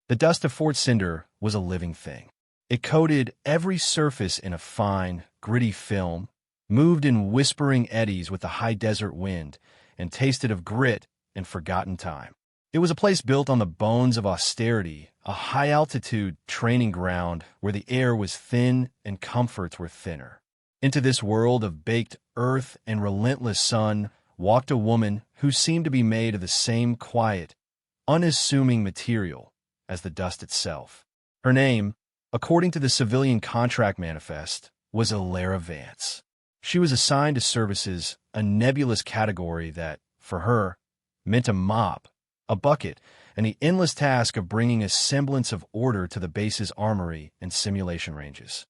The dust of Fort Cinder was a living thing. It coated every surface in a fine, gritty film, moved in whispering eddies with the high desert wind, and tasted of grit and forgotten time. It was a place built on the bones of austerity, a high-altitude training ground where the air was thin and comforts were thinner. Into this world of baked earth and relentless sun walked a woman who seemed to be made of the same quiet, unassuming material as the dust itself. Her name, according to the civilian contract manifest, was Alara Vance. She was assigned to services, a nebulous category that, for her, meant a mop, a bucket, and the endless task of bringing a semblance of order to the base's armory and simulation ranges.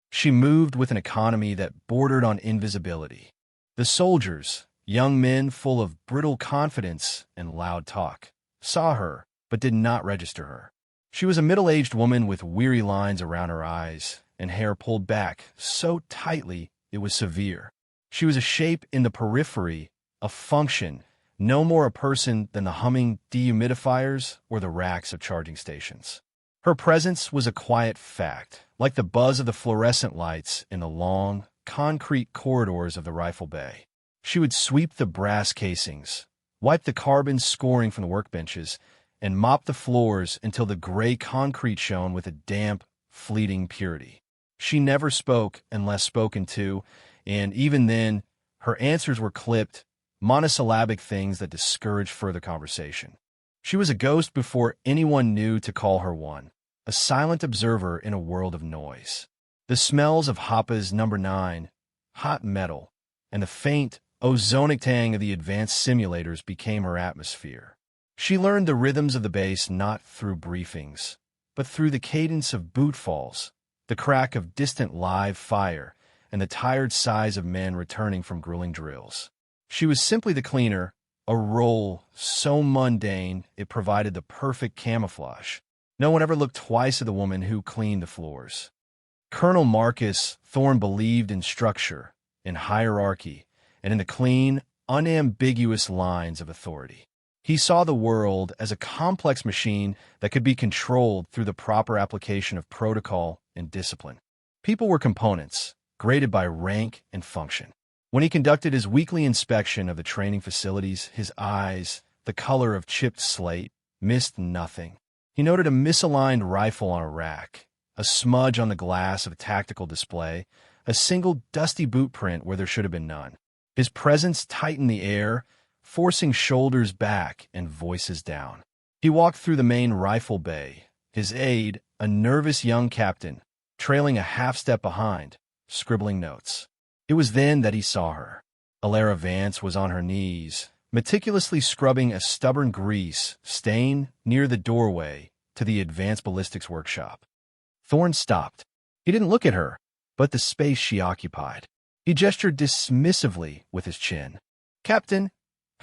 She moved with an economy that bordered on invisibility. The soldiers, young men full of brittle confidence and loud talk, saw her but did not register her. She was a middle-aged woman with weary lines around her eyes and hair pulled back so tightly it was severe. She was a shape in the periphery, a function, no more a person than the humming dehumidifiers or the racks of charging stations. Her presence was a quiet fact, like the buzz of the fluorescent lights in the long, concrete corridors of the rifle bay. She would sweep the brass casings, wipe the carbon scoring from the workbenches, and mop the floors until the gray concrete shone with a damp, fleeting purity. She never spoke unless spoken to, and even then, her answers were clipped, monosyllabic things that discouraged further conversation. She was a ghost before anyone knew to call her one, a silent observer in a world of noise. The smells of Hoppa's No. 9, hot metal, and the faint, ozonic tang of the advanced simulators became her atmosphere. She learned the rhythms of the base not through briefings, but through the cadence of boot falls, the crack of distant live fire, and the tired sighs of men returning from grueling drills. She was simply the cleaner, a role so mundane it provided the perfect camouflage. No one ever looked twice at the woman who cleaned the floors. Colonel Marcus Thorne believed in structure, in hierarchy, and in the clean, unambiguous lines of authority. He saw the world as a complex machine that could be controlled through the proper application of protocol and discipline. People were components, graded by rank and function. When he conducted his weekly inspection of the training facilities, his eyes, the color of chipped slate, missed nothing. He noted a misaligned rifle on a rack, a smudge on the glass of a tactical display, a single dusty boot print where there should have been none. His presence tightened the air, forcing shoulders back and voices down. He walked through the main rifle bay, his aide, a nervous young captain, trailing a half-step behind, scribbling notes. It was then that he saw her. Alara Vance was on her knees, meticulously scrubbing a stubborn grease stain near the doorway to the advanced ballistics workshop. Thorne stopped. He didn't look at her, but the space she occupied. He gestured dismissively with his chin. "Captain,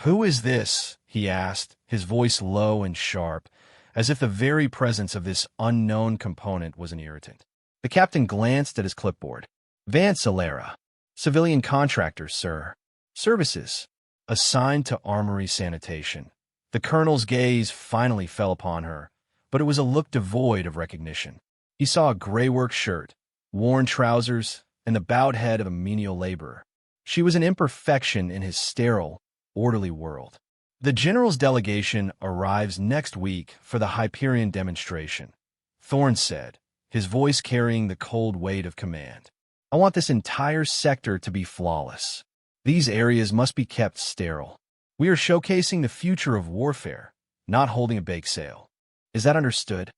who is this?" he asked, his voice low and sharp, as if the very presence of this unknown component was an irritant. The captain glanced at his clipboard. "Vance Alara. Civilian contractor, sir. Services. Assigned to armory sanitation." The colonel's gaze finally fell upon her, but it was a look devoid of recognition. He saw a gray work shirt, worn trousers, and the bowed head of a menial laborer. She was an imperfection in his sterile, orderly world. "The general's delegation arrives next week for the Hyperion demonstration," Thorne said, his voice carrying the cold weight of command. "I want this entire sector to be flawless. These areas must be kept sterile. We are showcasing the future of warfare, not holding a bake sale. Is that understood?"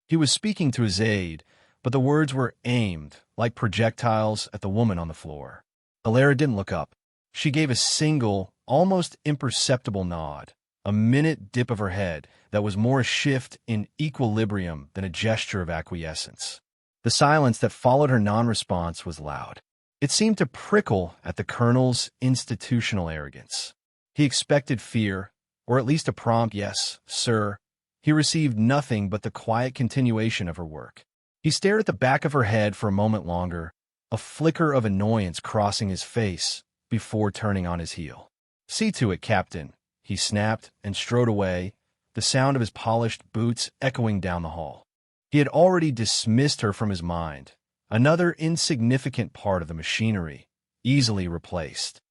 He was speaking to his aide, but the words were aimed, like projectiles, at the woman on the floor. Alara didn't look up. She gave a single, almost imperceptible nod, a minute dip of her head that was more a shift in equilibrium than a gesture of acquiescence. The silence that followed her non-response was loud. It seemed to prickle at the colonel's institutional arrogance. He expected fear, or at least a prompt "yes, sir." He received nothing but the quiet continuation of her work. He stared at the back of her head for a moment longer, a flicker of annoyance crossing his face before turning on his heel. "See to it, Captain," he snapped and strode away, the sound of his polished boots echoing down the hall. He had already dismissed her from his mind, another insignificant part of the machinery, easily replaced.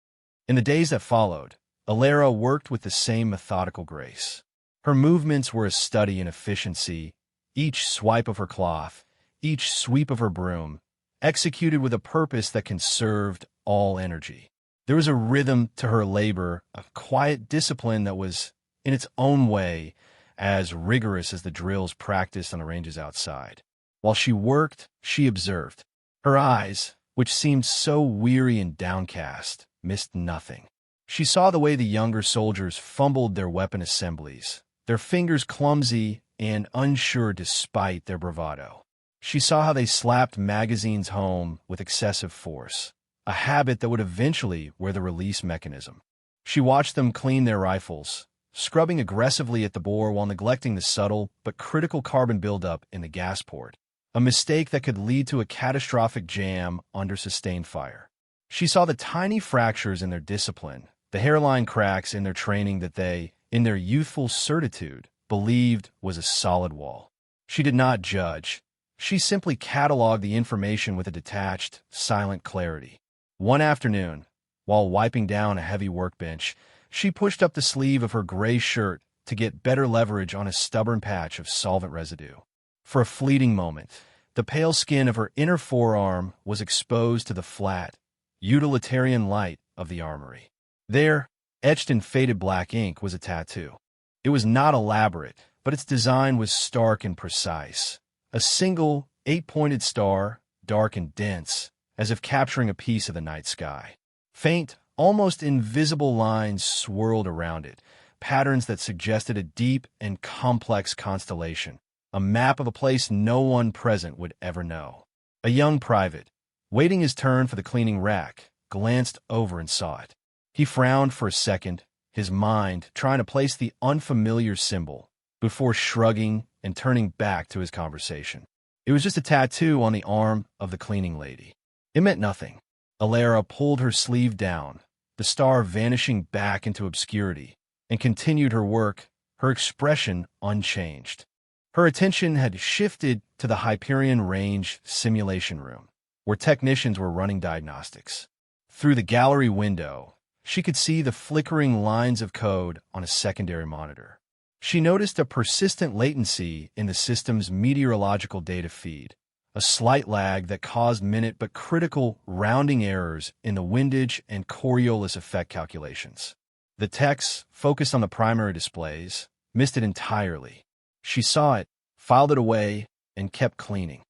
In the days that followed, Alara worked with the same methodical grace. Her movements were a study in efficiency, each swipe of her cloth, each sweep of her broom, executed with a purpose that conserved all energy. There was a rhythm to her labor, a quiet discipline that was, in its own way, as rigorous as the drills practiced on the ranges outside. While she worked, she observed. Her eyes, which seemed so weary and downcast, missed nothing. She saw the way the younger soldiers fumbled their weapon assemblies, their fingers clumsy and unsure despite their bravado. She saw how they slapped magazines home with excessive force, a habit that would eventually wear the release mechanism. She watched them clean their rifles, scrubbing aggressively at the bore while neglecting the subtle but critical carbon buildup in the gas port, a mistake that could lead to a catastrophic jam under sustained fire. She saw the tiny fractures in their discipline, the hairline cracks in their training that they, in their youthful certitude, believed was a solid wall. She did not judge. She simply cataloged the information with a detached, silent clarity. One afternoon, while wiping down a heavy workbench, she pushed up the sleeve of her gray shirt to get better leverage on a stubborn patch of solvent residue. For a fleeting moment, the pale skin of her inner forearm was exposed to the flat, utilitarian light of the armory. There, etched in faded black ink, was a tattoo. It was not elaborate, but its design was stark and precise. A single, 8-pointed star, dark and dense, as if capturing a piece of the night sky. Faint, almost invisible lines swirled around it, patterns that suggested a deep and complex constellation, a map of a place no one present would ever know. A young private, waiting his turn for the cleaning rack, glanced over and saw it. He frowned for a second, his mind trying to place the unfamiliar symbol, before shrugging and turning back to his conversation. It was just a tattoo on the arm of the cleaning lady. It meant nothing. Alara pulled her sleeve down, the star vanishing back into obscurity, and continued her work, her expression unchanged. Her attention had shifted to the Hyperion Range simulation room, where technicians were running diagnostics. Through the gallery window, she could see the flickering lines of code on a secondary monitor. She noticed a persistent latency in the system's meteorological data feed, a slight lag that caused minute but critical rounding errors in the windage and Coriolis effect calculations. The techs, focused on the primary displays, missed it entirely. She saw it, filed it away, and kept cleaning.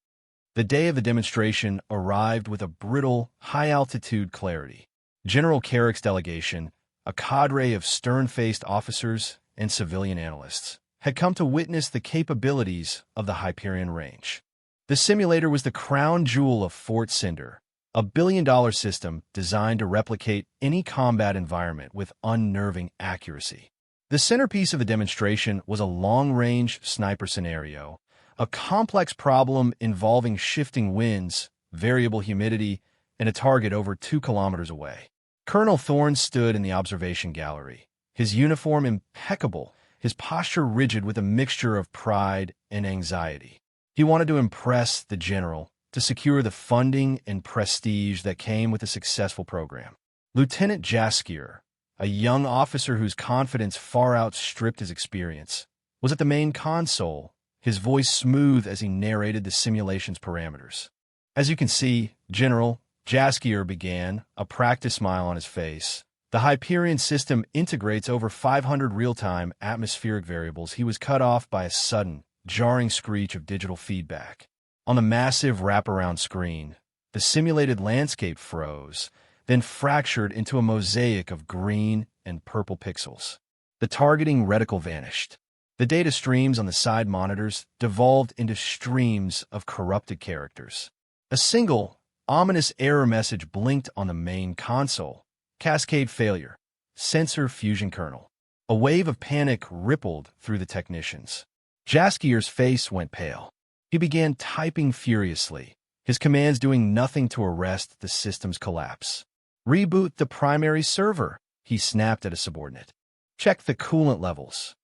The day of the demonstration arrived with a brittle, high-altitude clarity. General Carrick's delegation, a cadre of stern-faced officers and civilian analysts, had come to witness the capabilities of the Hyperion Range. The simulator was the crown jewel of Fort Cinder, a billion-dollar system designed to replicate any combat environment with unnerving accuracy. The centerpiece of the demonstration was a long-range sniper scenario, a complex problem involving shifting winds, variable humidity, and a target over 2 kilometers away. Colonel Thorne stood in the observation gallery, his uniform impeccable, his posture rigid with a mixture of pride and anxiety. He wanted to impress the general, to secure the funding and prestige that came with a successful program. Lieutenant Jaskier, a young officer whose confidence far outstripped his experience, was at the main console, his voice smooth as he narrated the simulation's parameters. "As you can see, General," Jaskier began, a practiced smile on his face, "the Hyperion system integrates over 500 real-time atmospheric variables." He was cut off by a sudden, jarring screech of digital feedback. On the massive wraparound screen, the simulated landscape froze, then fractured into a mosaic of green and purple pixels. The targeting reticle vanished. The data streams on the side monitors devolved into streams of corrupted characters. A single, ominous error message blinked on the main console. "Cascade failure. Sensor fusion kernel." A wave of panic rippled through the technicians. Jaskier's face went pale. He began typing furiously, his commands doing nothing to arrest the system's collapse. "Reboot the primary server," he snapped at a subordinate. "Check the coolant levels."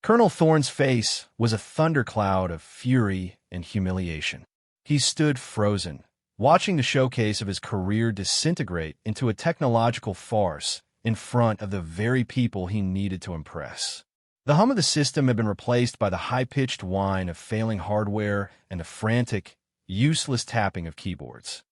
Colonel Thorne's face was a thundercloud of fury and humiliation. He stood frozen, watching the showcase of his career disintegrate into a technological farce in front of the very people he needed to impress. The hum of the system had been replaced by the high-pitched whine of failing hardware and the frantic, useless tapping of keyboards.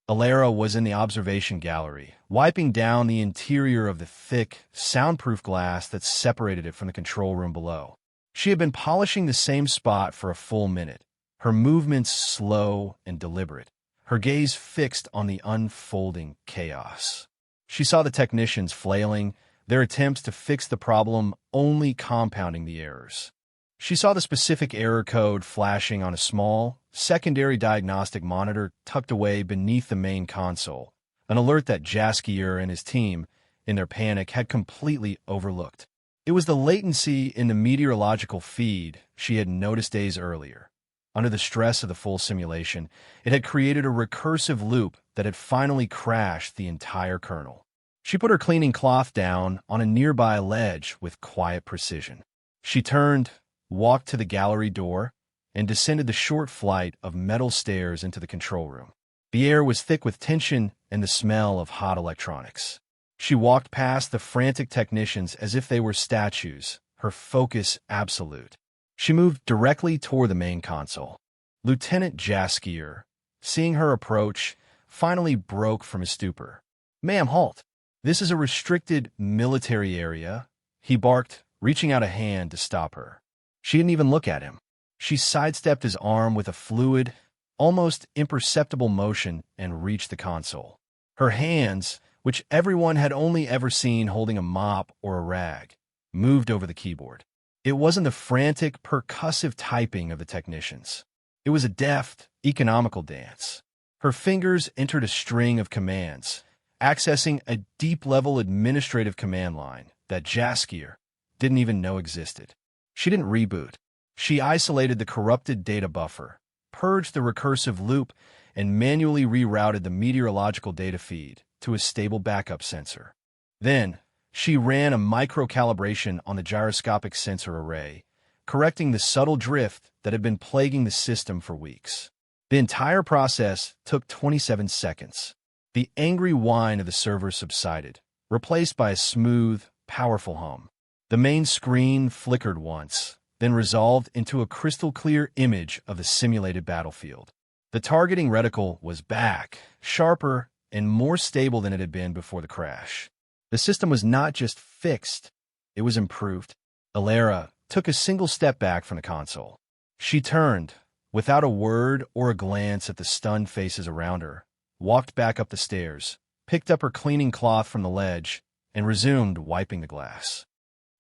Alara was in the observation gallery, wiping down the interior of the thick, soundproof glass that separated it from the control room below. She had been polishing the same spot for a full minute, her movements slow and deliberate, her gaze fixed on the unfolding chaos. She saw the technicians flailing, their attempts to fix the problem only compounding the errors. She saw the specific error code flashing on a small, secondary diagnostic monitor tucked away beneath the main console, an alert that Jaskier and his team, in their panic, had completely overlooked. It was the latency in the meteorological feed she had noticed days earlier. Under the stress of the full simulation, it had created a recursive loop that had finally crashed the entire kernel. She put her cleaning cloth down on a nearby ledge with quiet precision. She turned, walked to the gallery door, and descended the short flight of metal stairs into the control room. The air was thick with tension and the smell of hot electronics. She walked past the frantic technicians as if they were statues, her focus absolute. She moved directly toward the main console. Lieutenant Jaskier, seeing her approach, finally broke from his stupor. "Ma'am, halt. This is a restricted military area," he barked, reaching out a hand to stop her. She didn't even look at him. She sidestepped his arm with a fluid, almost imperceptible motion and reached the console. Her hands, which everyone had only ever seen holding a mop or a rag, moved over the keyboard. It wasn't the frantic, percussive typing of the technicians. It was a deft, economical dance. Her fingers entered a string of commands, accessing a deep-level administrative command line that Jaskier didn't even know existed. She didn't reboot. She isolated the corrupted data buffer, purged the recursive loop, and manually rerouted the meteorological data feed to a stable backup sensor. Then, she ran a micro-calibration on the gyroscopic sensor array, correcting the subtle drift that had been plaguing the system for weeks. The entire process took 27 seconds. The angry whine of the server subsided, replaced by a smooth, powerful hum. The main screen flickered once, then resolved into a crystal-clear image of the simulated battlefield. The targeting reticle was back, sharper and more stable than it had been before the crash. The system was not just fixed, it was improved. Alara took a single step back from the console. She turned, without a word or a glance at the stunned faces around her, walked back up the stairs, picked up her cleaning cloth from the ledge, and resumed wiping the glass.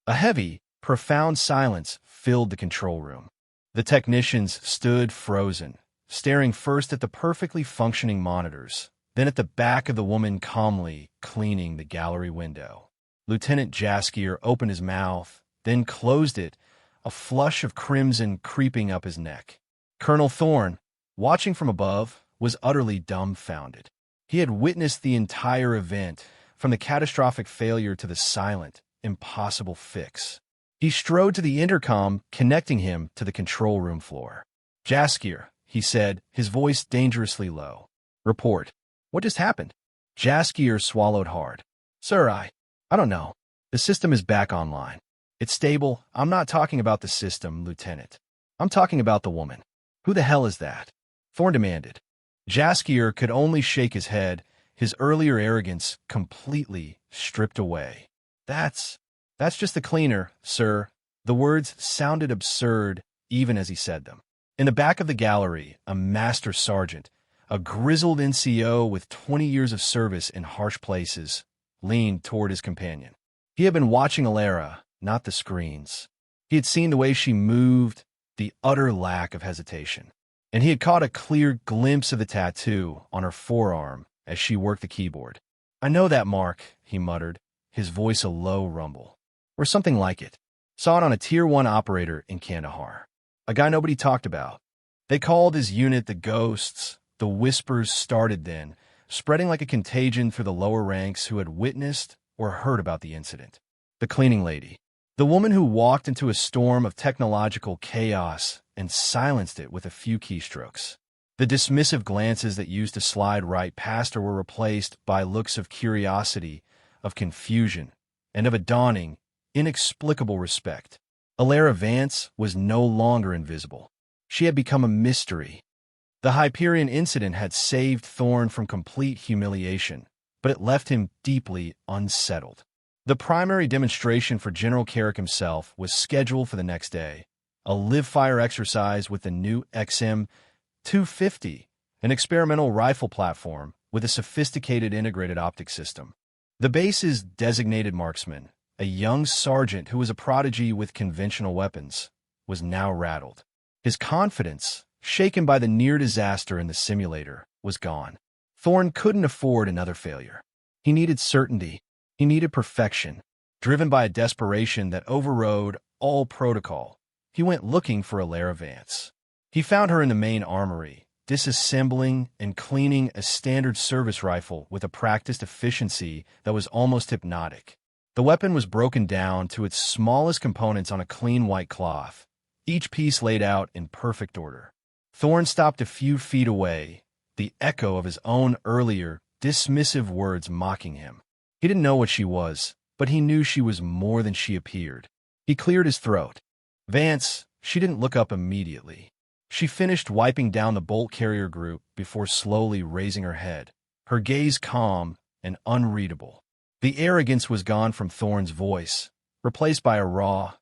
A heavy, profound silence filled the control room. The technicians stood frozen, staring first at the perfectly functioning monitors, then at the back of the woman calmly cleaning the gallery window. Lieutenant Jaskier opened his mouth, then closed it, a flush of crimson creeping up his neck. Colonel Thorne, watching from above, was utterly dumbfounded. He had witnessed the entire event, from the catastrophic failure to the silent, impossible fix. He strode to the intercom, connecting him to the control room floor. "Jaskier," he said, his voice dangerously low. "Report. What just happened?" Jaskier swallowed hard. "Sir, I don't know. The system is back online. It's stable. I'm not talking about the system, Lieutenant. I'm talking about the woman." "Who the hell is that?" Thorne demanded. Jaskier could only shake his head, his earlier arrogance completely stripped away. That's just the cleaner, sir." The words sounded absurd even as he said them. In the back of the gallery, a master sergeant, a grizzled NCO with 20 years of service in harsh places, leaned toward his companion. He had been watching Alara, not the screens. He had seen the way she moved, the utter lack of hesitation. And he had caught a clear glimpse of the tattoo on her forearm as she worked the keyboard. "I know that mark," he muttered, his voice a low rumble. "Or something like it. Saw it on a Tier 1 operator in Kandahar. A guy nobody talked about. They called his unit the Ghosts. The whispers started then, spreading like a contagion through the lower ranks who had witnessed or heard about the incident. The cleaning lady. The woman who walked into a storm of technological chaos and silenced it with a few keystrokes. The dismissive glances that used to slide right past her were replaced by looks of curiosity, of confusion, and of a dawning, inexplicable respect. Alara Vance was no longer invisible. She had become a mystery. The Hyperion incident had saved Thorne from complete humiliation, but it left him deeply unsettled. The primary demonstration for General Carrick himself was scheduled for the next day, a live-fire exercise with the new XM-250, an experimental rifle platform with a sophisticated integrated optic system. The base's designated marksman, a young sergeant who was a prodigy with conventional weapons, was now rattled. His confidence, shaken by the near disaster in the simulator, was gone. Thorne couldn't afford another failure. He needed certainty. He needed perfection. Driven by a desperation that overrode all protocol, he went looking for Alara Vance. He found her in the main armory, disassembling and cleaning a standard service rifle with a practiced efficiency that was almost hypnotic. The weapon was broken down to its smallest components on a clean white cloth, each piece laid out in perfect order. Thorne stopped a few feet away, the echo of his own earlier, dismissive words mocking him. He didn't know what she was, but he knew she was more than she appeared. He cleared his throat. Vance, she didn't look up immediately. She finished wiping down the bolt carrier group before slowly raising her head, her gaze calm and unreadable. The arrogance was gone from Thorne's voice, replaced by a raw,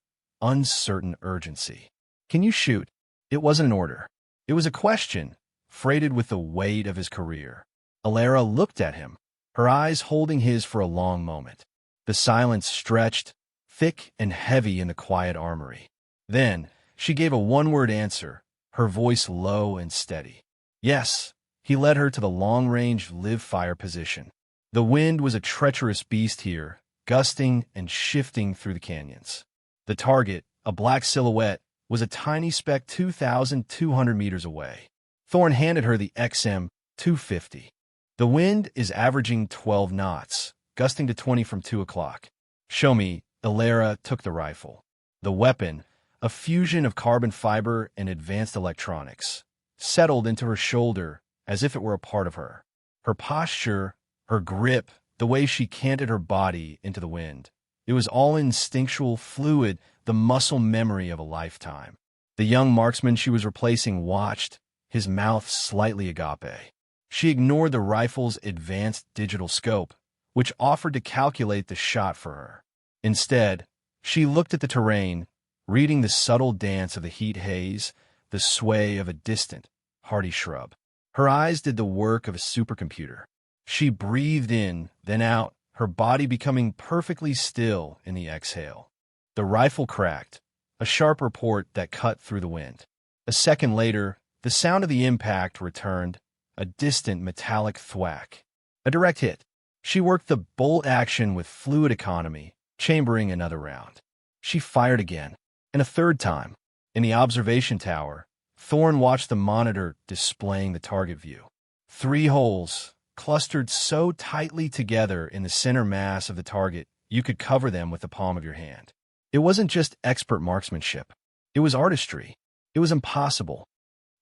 uncertain urgency. "Can you shoot?" It wasn't an order. It was a question, freighted with the weight of his career. Alara looked at him, her eyes holding his for a long moment. The silence stretched, thick and heavy in the quiet armory. Then, she gave a one-word answer, her voice low and steady. "Yes." He led her to the long-range live-fire position. The wind was a treacherous beast here, gusting and shifting through the canyons. The target, a black silhouette, was a tiny speck 2,200 meters away. Thorne handed her the XM-250. "The wind is averaging 12 knots, gusting to 20 from 2 o'clock. "Show me." Alara took the rifle. The weapon, a fusion of carbon fiber and advanced electronics, settled into her shoulder as if it were a part of her. Her posture, her grip, the way she canted her body into the wind. It was all instinctual, fluid, the muscle memory of a lifetime. The young marksman she was replacing watched, his mouth slightly agape. She ignored the rifle's advanced digital scope, which offered to calculate the shot for her. Instead, she looked at the terrain, reading the subtle dance of the heat haze, the sway of a distant, hardy shrub. Her eyes did the work of a supercomputer. She breathed in, then out, her body becoming perfectly still in the exhale. The rifle cracked, a sharp report that cut through the wind. A second later, the sound of the impact returned, a distant metallic thwack. A direct hit. She worked the bolt action with fluid economy, chambering another round. She fired again, and a third time. In the observation tower, Thorne watched the monitor displaying the target view. 3 holes, clustered so tightly together in the center mass of the target you could cover them with the palm of your hand. It wasn't just expert marksmanship. It was artistry. It was impossible.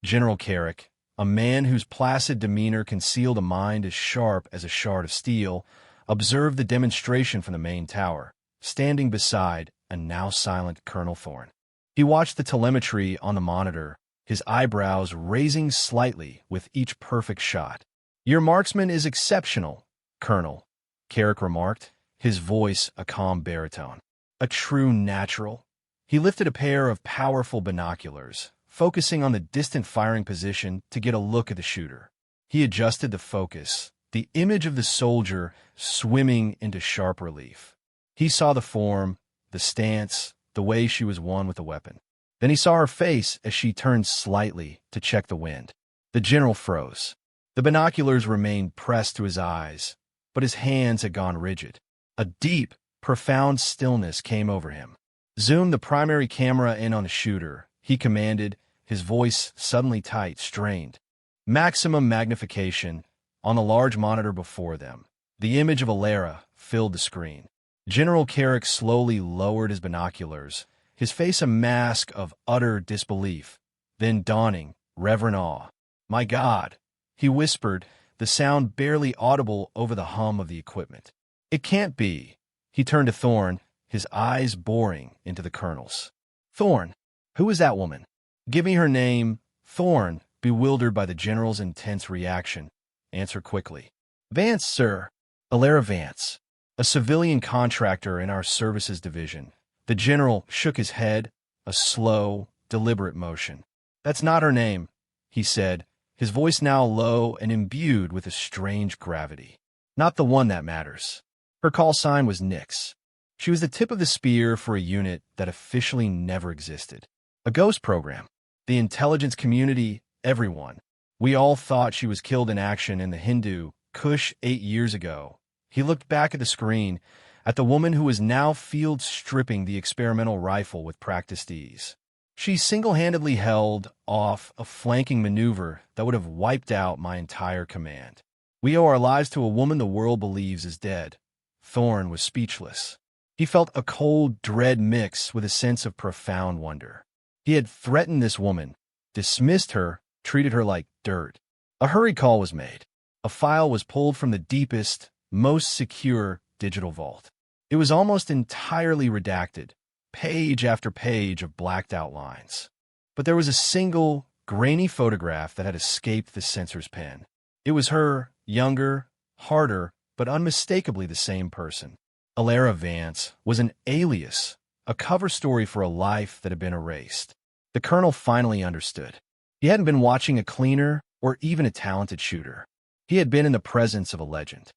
General Carrick, a man whose placid demeanor concealed a mind as sharp as a shard of steel, observed the demonstration from the main tower, standing beside a now silent Colonel Thorne. He watched the telemetry on the monitor, his eyebrows raising slightly with each perfect shot. "Your marksman is exceptional, Colonel," Carrick remarked, his voice a calm baritone. "A true natural." He lifted a pair of powerful binoculars, focusing on the distant firing position to get a look at the shooter. He adjusted the focus, the image of the soldier swimming into sharp relief. He saw the form, the stance, the way she was one with the weapon. Then he saw her face as she turned slightly to check the wind. The general froze. The binoculars remained pressed to his eyes, but his hands had gone rigid. A deep, profound stillness came over him. "Zoom the primary camera in on the shooter," he commanded, his voice suddenly tight, strained. Maximum magnification. On the large monitor before them, the image of Alara filled the screen. General Carrick slowly lowered his binoculars, his face a mask of utter disbelief, then dawning, reverent awe. "My God," he whispered, the sound barely audible over the hum of the equipment. "It can't be." He turned to Thorne, his eyes boring into the colonel's. "Thorne, who is that woman?" "Give me her name." Thorne, bewildered by the general's intense reaction, answered quickly. "Vance, sir. Alara Vance, a civilian contractor in our services division." The general shook his head, a slow, deliberate motion. "That's not her name," he said, his voice now low and imbued with a strange gravity. "Not the one that matters. Her call sign was Nyx. She was the tip of the spear for a unit that officially never existed. A ghost program. The intelligence community, everyone. We all thought she was killed in action in the Hindu Kush 8 years ago." He looked back at the screen, at the woman who was now field stripping the experimental rifle with practiced ease. She single-handedly held off a flanking maneuver that would have wiped out my entire command. "We owe our lives to a woman the world believes is dead." Thorne was speechless. He felt a cold dread mix with a sense of profound wonder. He had threatened this woman, dismissed her, treated her like dirt. A hurry call was made. A file was pulled from the deepest, most secure digital vault. It was almost entirely redacted, page after page of blacked-out lines. But there was a single, grainy photograph that had escaped the censor's pen. It was her, younger, harder, but unmistakably the same person. Alara Vance was an alias, a cover story for a life that had been erased. The colonel finally understood. He hadn't been watching a cleaner or even a talented shooter. He had been in the presence of a legend.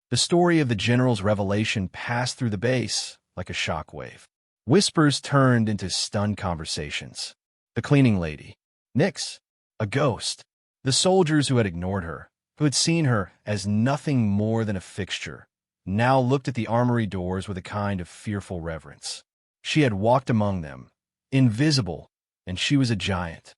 The story of the general's revelation passed through the base like a shockwave. Whispers turned into stunned conversations. The cleaning lady. Nyx. A ghost. The soldiers who had ignored her, who had seen her as nothing more than a fixture, now looked at the armory doors with a kind of fearful reverence. She had walked among them, invisible, and she was a giant.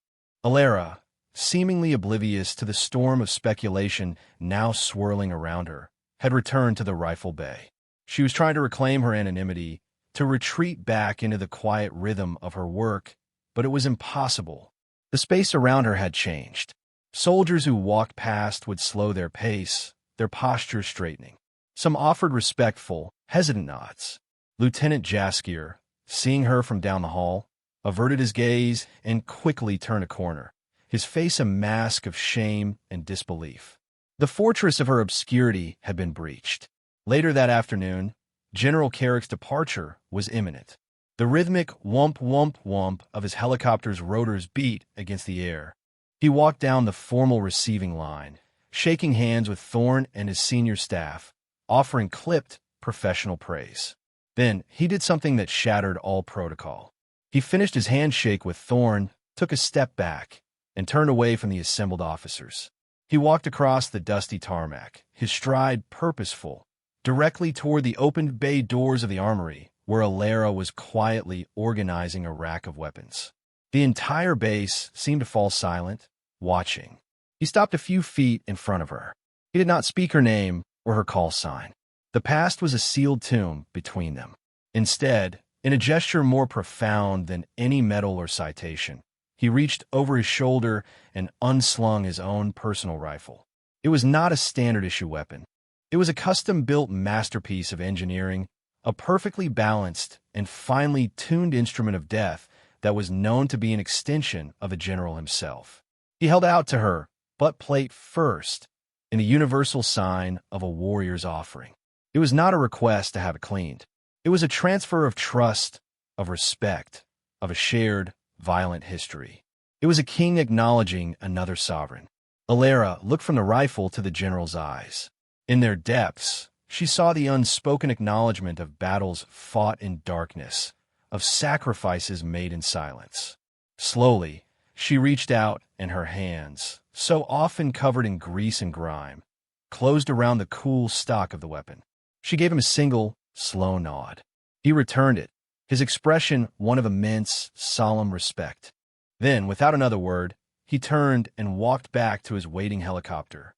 Alara, seemingly oblivious to the storm of speculation now swirling around her, had returned to the rifle bay. She was trying to reclaim her anonymity, to retreat back into the quiet rhythm of her work, but it was impossible. The space around her had changed. Soldiers who walked past would slow their pace, their posture straightening. Some offered respectful, hesitant nods. Lieutenant Jaskier, seeing her from down the hall, averted his gaze and quickly turned a corner, his face a mask of shame and disbelief. The fortress of her obscurity had been breached. Later that afternoon, General Carrick's departure was imminent. The rhythmic whomp whomp whomp of his helicopter's rotors beat against the air. He walked down the formal receiving line, shaking hands with Thorne and his senior staff, offering clipped, professional praise. Then he did something that shattered all protocol. He finished his handshake with Thorne, took a step back, and turned away from the assembled officers. He walked across the dusty tarmac, his stride purposeful, directly toward the opened bay doors of the armory, where Alara was quietly organizing a rack of weapons. The entire base seemed to fall silent, watching. He stopped a few feet in front of her. He did not speak her name or her call sign. The past was a sealed tomb between them. Instead, in a gesture more profound than any medal or citation, he reached over his shoulder and unslung his own personal rifle. It was not a standard-issue weapon. It was a custom-built masterpiece of engineering, a perfectly balanced and finely tuned instrument of death that was known to be an extension of the general himself. He held out to her, butt plate first, in the universal sign of a warrior's offering. It was not a request to have it cleaned. It was a transfer of trust, of respect, of a shared, violent history. It was a king acknowledging another sovereign. Alara looked from the rifle to the general's eyes. In their depths, she saw the unspoken acknowledgement of battles fought in darkness, of sacrifices made in silence. Slowly, she reached out, and her hands, so often covered in grease and grime, closed around the cool stock of the weapon. She gave him a single, slow nod. He returned it, his expression one of immense, solemn respect. Then, without another word, he turned and walked back to his waiting helicopter.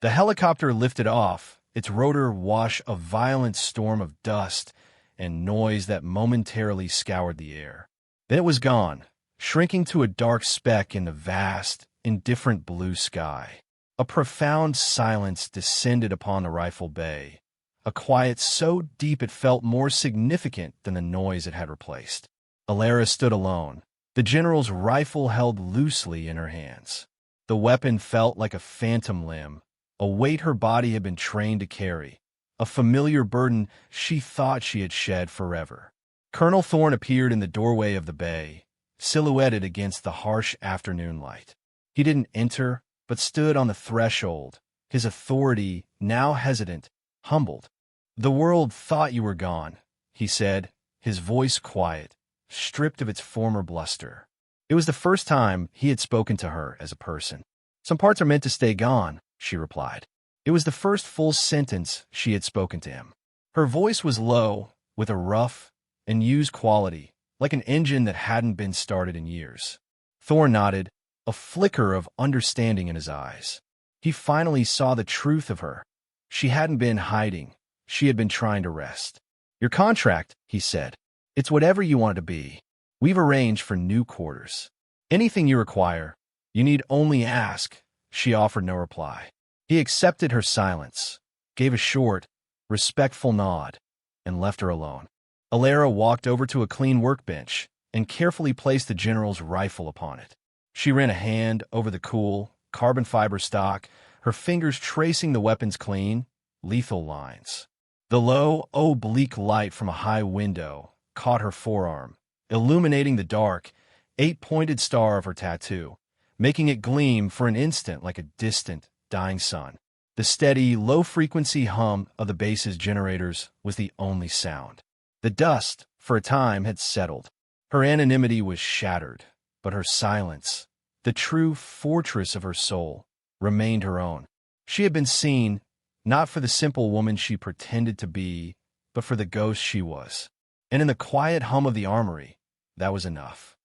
The helicopter lifted off, its rotor wash a violent storm of dust and noise that momentarily scoured the air. Then it was gone, shrinking to a dark speck in the vast, indifferent blue sky. A profound silence descended upon the rifle bay, a quiet so deep it felt more significant than the noise it had replaced. Alara stood alone, the general's rifle held loosely in her hands. The weapon felt like a phantom limb, a weight her body had been trained to carry, a familiar burden she thought she had shed forever. Colonel Thorne appeared in the doorway of the bay, silhouetted against the harsh afternoon light. He didn't enter, but stood on the threshold, his authority, now hesitant, humbled. "The world thought you were gone," he said, his voice quiet, stripped of its former bluster. It was the first time he had spoken to her as a person. "Some parts are meant to stay gone," she replied. It was the first full sentence she had spoken to him. Her voice was low, with a rough and used quality, like an engine that hadn't been started in years. Thorne nodded, a flicker of understanding in his eyes. He finally saw the truth of her. She hadn't been hiding. She had been trying to rest. "Your contract," he said. "It's whatever you want it to be. We've arranged for new quarters. Anything you require, you need only ask." She offered no reply. He accepted her silence, gave a short, respectful nod, and left her alone. Alara walked over to a clean workbench and carefully placed the general's rifle upon it. She ran a hand over the cool, carbon fiber stock, her fingers tracing the weapon's clean, lethal lines. The low, oblique light from a high window caught her forearm, illuminating the dark, eight-pointed star of her tattoo, making it gleam for an instant like a distant, dying sun. The steady, low-frequency hum of the base's generators was the only sound. The dust, for a time, had settled. Her anonymity was shattered, but her silence, the true fortress of her soul, remained her own. She had been seen, not for the simple woman she pretended to be, but for the ghost she was. And in the quiet hum of the armory, that was enough.